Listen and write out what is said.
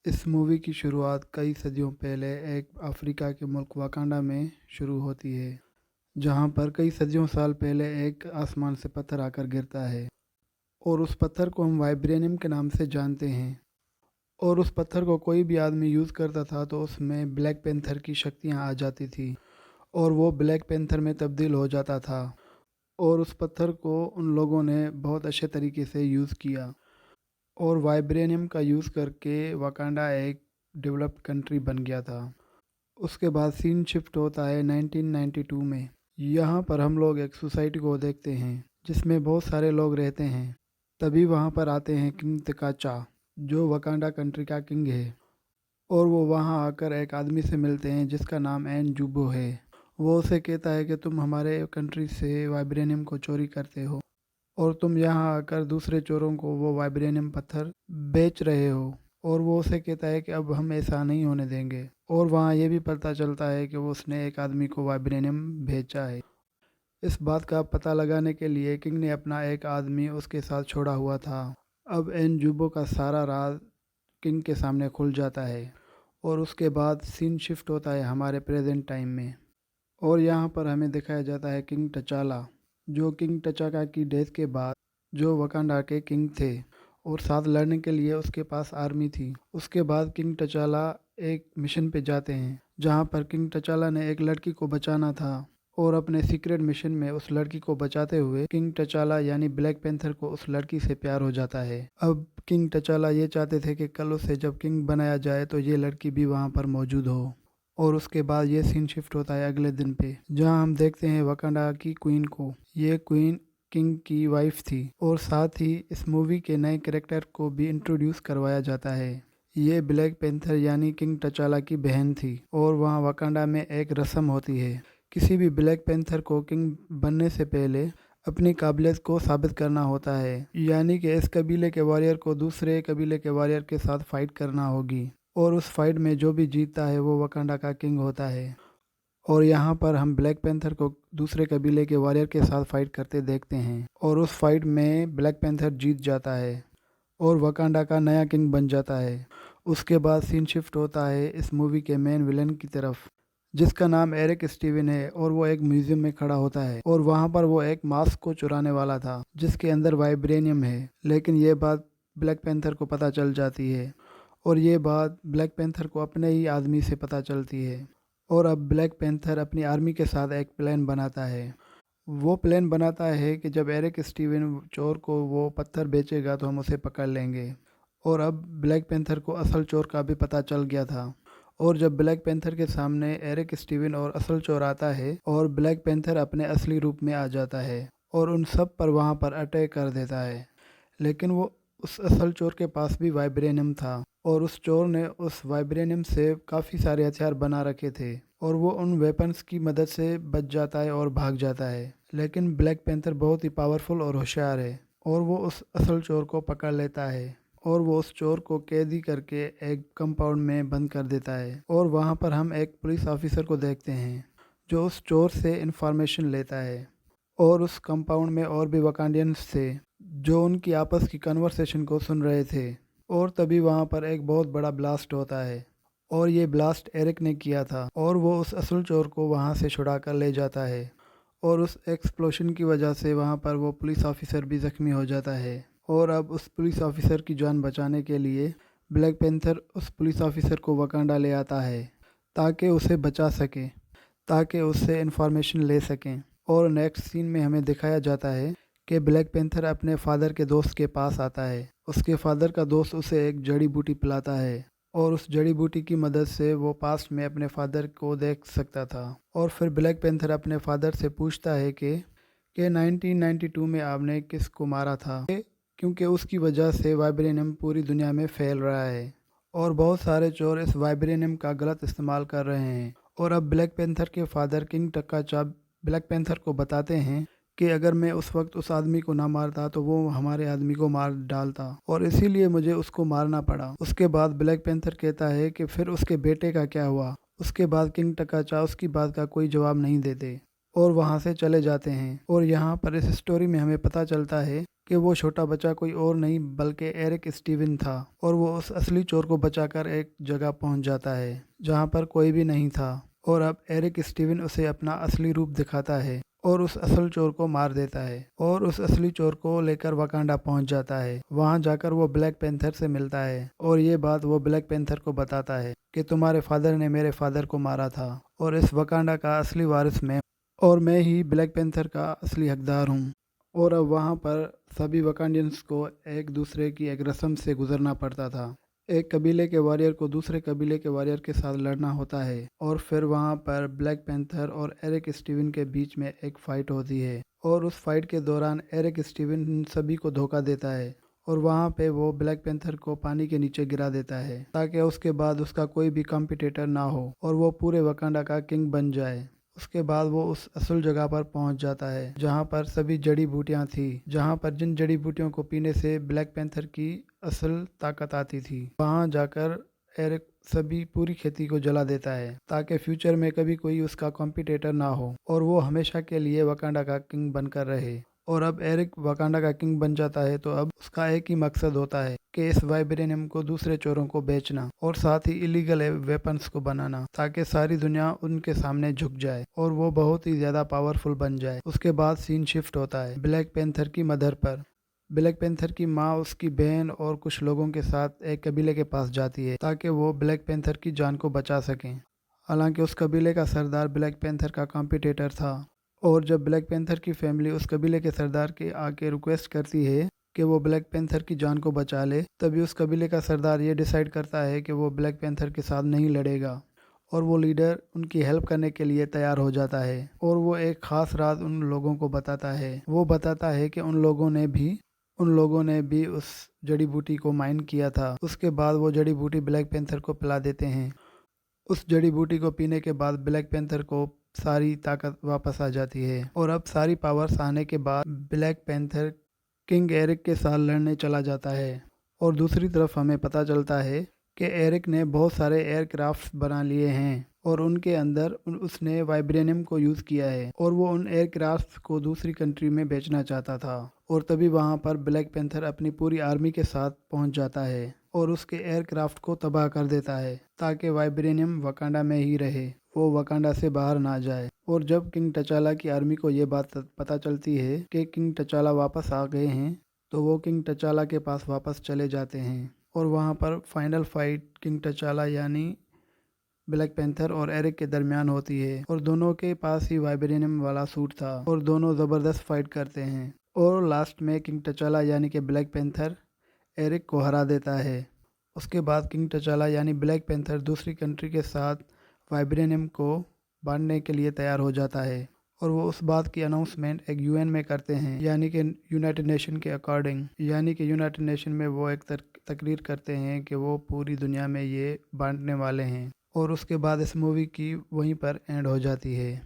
इस मूवी की शुरुआत कई सदियों पहले एक अफ्रीका के मुल्क वाकांडा में शुरू होती है, जहाँ पर कई सदियों साल पहले एक आसमान से पत्थर आकर गिरता है और उस पत्थर को हम वाइब्रेनियम के नाम से जानते हैं। और उस पत्थर को कोई भी आदमी यूज़ करता था तो उसमें ब्लैक पैंथर की शक्तियाँ आ जाती थी और वो ब्लैक पैंथर में तब्दील हो जाता था। और उस पत्थर को उन लोगों ने बहुत अच्छे तरीके से यूज़ किया और वाइब्रेनियम का यूज़ करके वाकांडा एक डेवलप्ड कंट्री बन गया था। उसके बाद सीन शिफ्ट होता है 1992 में। यहाँ पर हम लोग एक सोसाइटी को देखते हैं जिसमें बहुत सारे लोग रहते हैं। तभी वहाँ पर आते हैं किंग तकाचा, जो वकांडा कंट्री का किंग है। और वो वहाँ आकर एक आदमी से मिलते हैं जिसका नाम एन जूबो है। वो उसे कहता है कि तुम हमारे कंट्री से वाइब्रेनियम को चोरी करते हो और तुम यहाँ आकर दूसरे चोरों को वो वाइब्रेनियम पत्थर बेच रहे हो। और वो उसे कहता है कि अब हम ऐसा नहीं होने देंगे। और वहाँ ये भी पता चलता है कि वो उसने एक आदमी को वाइब्रेनियम भेजा है। इस बात का पता लगाने के लिए किंग ने अपना एक आदमी उसके साथ छोड़ा हुआ था। अब एन जूबो का सारा राज किंग के सामने खुल जाता है और उसके बाद सीन शिफ्ट होता है हमारे प्रेजेंट टाइम में। और यहाँ पर हमें दिखाया जाता है किंग टचाला, जो किंग टचाका की डेथ के बाद जो वकांडा के किंग थे और साथ लड़ने के लिए उसके पास आर्मी थी। उसके बाद किंग टचाला एक मिशन पे जाते हैं जहाँ पर किंग टचाला ने एक लड़की को बचाना था। और अपने सीक्रेट मिशन में उस लड़की को बचाते हुए किंग टचाला यानी ब्लैक पैंथर को उस लड़की से प्यार हो जाता है। अब किंग टचाला ये चाहते थे कि कल उसे जब किंग बनाया जाए तो ये लड़की भी वहाँ पर मौजूद हो। और उसके बाद ये सीन शिफ्ट होता है अगले दिन पे, जहाँ हम देखते हैं वकांडा की क्वीन को। ये क्वीन किंग की वाइफ थी और साथ ही इस मूवी के नए कैरेक्टर को भी इंट्रोड्यूस करवाया जाता है। ये ब्लैक पैंथर यानी किंग टचाला की बहन थी। और वहाँ वकांडा में एक रस्म होती है, किसी भी ब्लैक पैंथर को किंग बनने से पहले अपनी काबिलियत को साबित करना होता है, यानी कि इस कबीले के वॉरियर को दूसरे कबीले के वॉरियर के साथ फाइट करना होगी। और उस फाइट में जो भी जीतता है वो वकांडा का किंग होता है। और यहाँ पर हम ब्लैक पैंथर को दूसरे कबीले के वॉरियर के साथ फाइट करते देखते हैं और उस फाइट में ब्लैक पैंथर जीत जाता है और वकांडा का नया किंग बन जाता है। उसके बाद सीन शिफ्ट होता है इस मूवी के मेन विलन की तरफ, जिसका नाम एरिक स्टीवन है। और वो एक म्यूजियम में खड़ा होता है और वहाँ पर वो एक मास्क को चुराने वाला था जिसके अंदर वाइब्रेनियम है। लेकिन ये बात ब्लैक पैंथर को पता चल जाती है और ये बात ब्लैक पैंथर को अपने ही आदमी से पता चलती है। और अब ब्लैक पैंथर अपनी आर्मी के साथ एक प्लान बनाता है। वो प्लान बनाता है कि जब एरिक स्टीवन चोर को वो पत्थर बेचेगा तो हम उसे पकड़ लेंगे। और अब ब्लैक पैंथर को असल चोर का भी पता चल गया था। और जब ब्लैक पैंथर के सामने एरिक स्टीवन और असल चोर आता है और ब्लैक पैंथर अपने असली रूप में आ जाता है और उन सब पर वहाँ पर अटैक कर देता है। लेकिन वो उस असल चोर के पास भी वाइब्रेनियम था और उस चोर ने उस वाइब्रेनियम से काफ़ी सारे हथियार बना रखे थे और वो उन वेपन्स की मदद से बच जाता है और भाग जाता है। लेकिन ब्लैक पैंथर बहुत ही पावरफुल और होशियार है और वो उस असल चोर को पकड़ लेता है और वो उस चोर को कैदी करके एक कंपाउंड में बंद कर देता है। और वहाँ पर हम एक पुलिस ऑफिसर को देखते हैं जो उस चोर से इंफॉर्मेशन लेता है और उस कंपाउंड में और भी वकांडियंस थे जो उनकी आपस की कन्वर्सेशन को सुन रहे थे। और तभी वहाँ पर एक बहुत बड़ा ब्लास्ट होता है और ये ब्लास्ट एरिक ने किया था और वो उस असल चोर को वहाँ से छुड़ा कर ले जाता है। और उस एक्सप्लोशन की वजह से वहाँ पर वो पुलिस ऑफिसर भी ज़ख्मी हो जाता है। और अब उस पुलिस ऑफिसर की जान बचाने के लिए ब्लैक पैंथर उस पुलिस ऑफिसर को वकांडा ले आता है ताकि उसे बचा सके, ताकि उससे इंफॉर्मेशन ले सकें। और नेक्स्ट सीन में हमें दिखाया जाता है कि ब्लैक पैंथर अपने फादर के दोस्त के पास आता है। उसके फादर का दोस्त उसे एक जड़ी बूटी पिलाता है और उस जड़ी बूटी की मदद से वो पास्ट में अपने फादर को देख सकता था। और फिर ब्लैक पैंथर अपने फादर से पूछता है कि 1992 में आपने किसको मारा था, क्योंकि उसकी वजह से वाइब्रेनियम पूरी दुनिया में फैल रहा है और बहुत सारे चोर इस वाइब्रेनियम का गलत इस्तेमाल कर रहे हैं। और अब ब्लैक पैंथर के फादर किंग टक्काचा ब्लैक पैंथर को बताते हैं कि अगर मैं उस वक्त उस आदमी को ना मारता तो वो हमारे आदमी को मार डालता और इसीलिए मुझे उसको मारना पड़ा। उसके बाद ब्लैक पैंथर कहता है कि फिर उसके बेटे का क्या हुआ। उसके बाद किंग टकाचा उसकी बात का कोई जवाब नहीं देते और वहाँ से चले जाते हैं। और यहाँ पर इस स्टोरी में हमें पता चलता है कि वो छोटा बच्चा कोई और नहीं बल्कि एरिक स्टीवन था, और वो उस असली चोर को बचाकर एक जगह पहुँच जाता है जहाँ पर कोई भी नहीं था। और अब एरिक स्टीवन उसे अपना असली रूप दिखाता है और उस असल चोर को मार देता है, और उस असली चोर को लेकर वकांडा पहुंच जाता है। वहां जाकर वो ब्लैक पैंथर से मिलता है और ये बात वो ब्लैक पैंथर को बताता है कि तुम्हारे फादर ने मेरे फादर को मारा था और इस वकांडा का असली वारिस मैं, और मैं ही ब्लैक पैंथर का असली हकदार हूँ। और अब वहाँ पर सभी वकांडियंस को एक दूसरे की एक रस्म से गुजरना पड़ता था। एक कबीले के वॉरियर को दूसरे कबीले के वॉरियर के साथ लड़ना होता है, और फिर वहाँ पर ब्लैक पैंथर और एरिक स्टीवन के बीच में एक फाइट होती है। और उस फाइट के दौरान एरिक स्टीवन सभी को धोखा देता है और वहाँ पे वो ब्लैक पैंथर को पानी के नीचे गिरा देता है ताकि उसके बाद उसका कोई भी कॉम्पिटिटर ना हो और वो पूरे वकांडा का किंग बन जाए। उसके बाद वो उस असल जगह पर पहुंच जाता है जहां पर सभी जड़ी बूटियां थी, जहां पर जिन जड़ी बूटियों को पीने से ब्लैक पैंथर की असल ताकत आती थी। वहां जाकर एरिक सभी पूरी खेती को जला देता है ताकि फ्यूचर में कभी कोई उसका कॉम्पिटिटर ना हो और वो हमेशा के लिए वकांडा का किंग बनकर रहे। और अब एरिक वकांडा का किंग बन जाता है तो अब उसका एक ही मकसद होता है कि इस वाइब्रेनियम को दूसरे चोरों को बेचना और साथ ही इलीगल वेपन्स को बनाना ताकि सारी दुनिया उनके सामने झुक जाए और वो बहुत ही ज्यादा पावरफुल बन जाए। उसके बाद सीन शिफ्ट होता है ब्लैक पैंथर की मदर पर। ब्लैक पैंथर की माँ उसकी बहन और कुछ लोगों के साथ एक कबीले के पास जाती है ताकि वो ब्लैक पैंथर की जान को बचा सकें। हालांकि उस कबीले का सरदार ब्लैक पैंथर का कॉम्पिटिटर था, और जब ब्लैक पैंथर की फैमिली उस कबीले के सरदार के आके रिक्वेस्ट करती है कि वो ब्लैक पैंथर की जान को बचा ले, तभी उस कबीले का सरदार ये डिसाइड करता है कि वो ब्लैक पैंथर के साथ नहीं लड़ेगा और वो लीडर उनकी हेल्प करने के लिए तैयार हो जाता है। और वो एक खास राज उन लोगों को बताता है। वो बताता है कि उन लोगों ने भी उस जड़ी बूटी को माइन किया था। उसके बाद वो जड़ी बूटी ब्लैक पैंथर को पिला देते हैं। उस जड़ी बूटी को पीने के बाद ब्लैक पैंथर को सारी ताकत वापस आ जाती है और अब सारी पावर्स आने के बाद ब्लैक पैंथर किंग एरिक के साथ लड़ने चला जाता है। और दूसरी तरफ हमें पता चलता है कि एरिक ने बहुत सारे एयरक्राफ्ट बना लिए हैं और उनके अंदर उसने वाइब्रेनियम को यूज़ किया है और वो उन एयरक्राफ्ट को दूसरी कंट्री में बेचना चाहता था। और तभी वहाँ पर ब्लैक पैंथर अपनी पूरी आर्मी के साथ पहुँच जाता है और उसके एयरक्राफ्ट को तबाह कर देता है ताकि वाइब्रेनियम वकांडा में ही रहे, वो वकांडा से बाहर ना जाए। और जब किंग टचाला की आर्मी को ये बात पता चलती है कि किंग टचाला वापस आ गए हैं, तो वो किंग टचाला के पास वापस चले जाते हैं और वहाँ पर फाइनल फाइट किंग टचाला यानी ब्लैक पैंथर और एरिक के दरमियान होती है और दोनों के पास ही वाइब्रेनियम वाला सूट था और दोनों ज़बरदस्त फाइट करते हैं। और लास्ट में किंग टचाला यानी कि ब्लैक पैंथर एरिक को हरा देता है। उसके बाद किंग टचाला यानी ब्लैक पैंथर दूसरी कंट्री के साथ वाइब्रेनियम को बांटने के लिए तैयार हो जाता है और वो उस बात की अनाउंसमेंट एक यूएन में करते हैं, यानी कि यूनाइटेड नेशन के अकॉर्डिंग, यानी कि यूनाइटेड नेशन में वो एक तकरीर करते हैं कि वो पूरी दुनिया में ये बांटने वाले हैं। और उसके बाद इस मूवी की वहीं पर एंड हो जाती है।